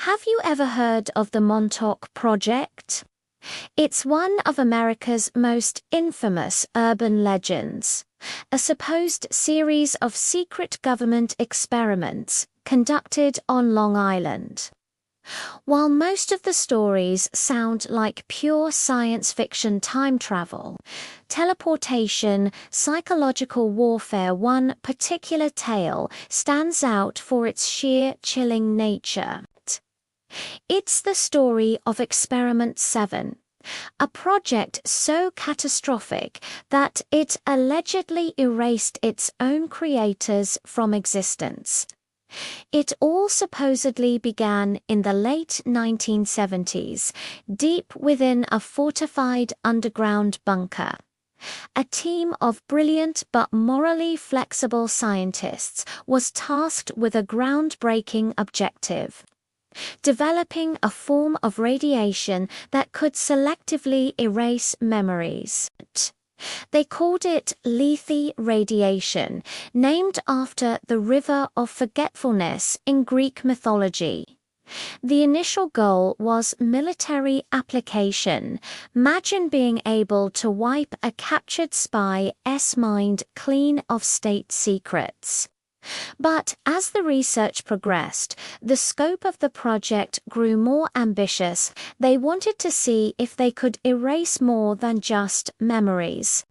Have you ever heard of the Montauk Project? It's one of America's most infamous urban legends, a supposed series of secret government experiments conducted on Long Island. While most of the stories sound like pure science fiction time travel, teleportation, psychological warfare, one particular tale stands out for its sheer chilling nature. It's the story of Experiment 7, a project so catastrophic that it allegedly erased its own creators from existence. It all supposedly began in the late 1970s, deep within a fortified underground bunker. A team of brilliant but morally flexible scientists was tasked with a groundbreaking objective: developing a form of radiation that could selectively erase memories. They called it lethe radiation, named after the river of forgetfulness in Greek mythology. The initial goal was military application. Imagine being able to wipe a captured spy's mind clean of state secrets. But as the research progressed, the scope of the project grew more ambitious. They wanted to see if they could erase more than just memories.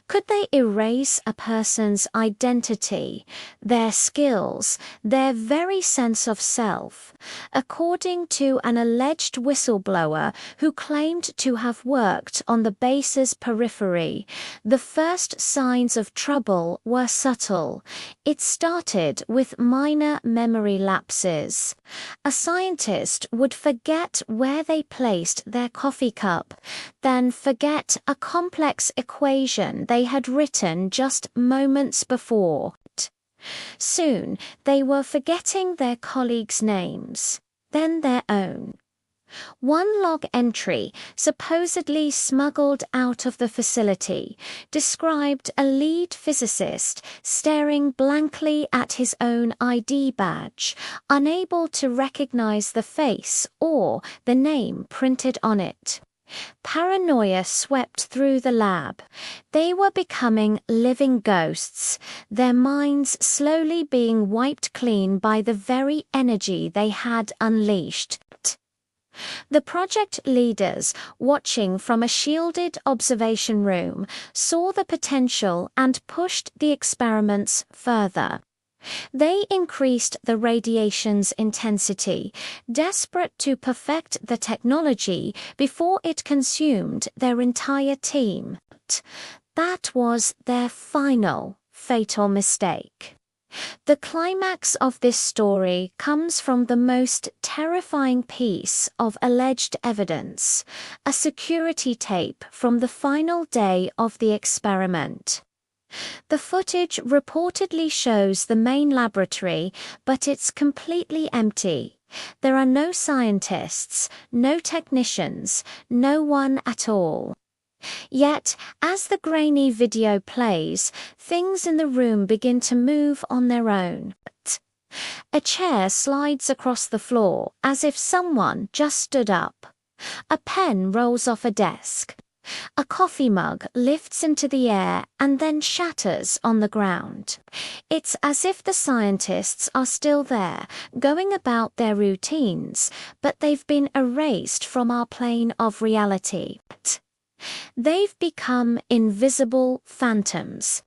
Could they erase a person's identity, their skills, their very sense of self? According to an alleged whistleblower who claimed to have worked on the base's periphery, the first signs of trouble were subtle. It started with minor memory lapses. A scientist would forget where they placed their coffee cup, then forget a complex equation they had written just moments before. Soon, they were forgetting their colleagues' names, then their own. One log entry, supposedly smuggled out of the facility, described a lead physicist staring blankly at his own ID badge, unable to recognize the face or the name printed on it. Paranoia swept through the lab. They were becoming living ghosts, their minds slowly being wiped clean by the very energy they had unleashed. The project leaders, watching from a shielded observation room, saw the potential and pushed the experiments further. They increased the radiation's intensity, desperate to perfect the technology before it consumed their entire team. That was their final, fatal mistake. The climax of this story comes from the most terrifying piece of alleged evidence: a security tape from the final day of the experiment. The footage reportedly shows the main laboratory, but it's completely empty. There are no scientists, no technicians, no one at all. Yet, as the grainy video plays, things in the room begin to move on their own. A chair slides across the floor as if someone just stood up. A pen rolls off a desk. A coffee mug lifts into the air and then shatters on the ground. It's as if the scientists are still there, going about their routines, but they've been erased from our plane of reality. They've become invisible phantoms.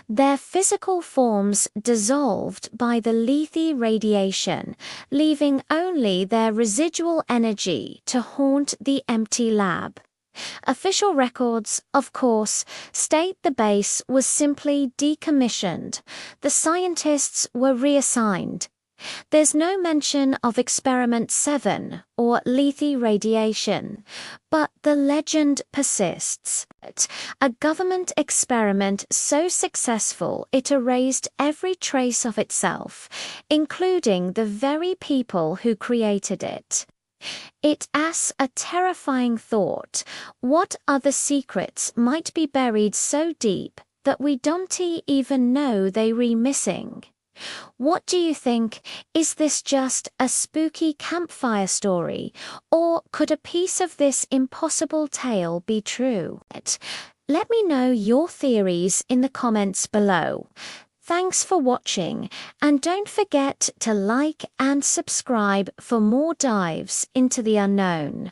Their physical forms dissolved by the lethe radiation, leaving only their residual energy to haunt the empty lab. Official records, of course, state the base was simply decommissioned. The scientists were reassigned. There's no mention of Experiment 7 or lethe radiation, but the legend persists. A government experiment so successful it erased every trace of itself, including the very people who created it. It asks a terrifying thought: what other secrets might be buried so deep that we don't even know they're missing? What do you think? Is this just a spooky campfire story, or could a piece of this impossible tale be true? Let me know your theories in the comments below. Thanks for watching, and don't forget to like and subscribe for more dives into the unknown.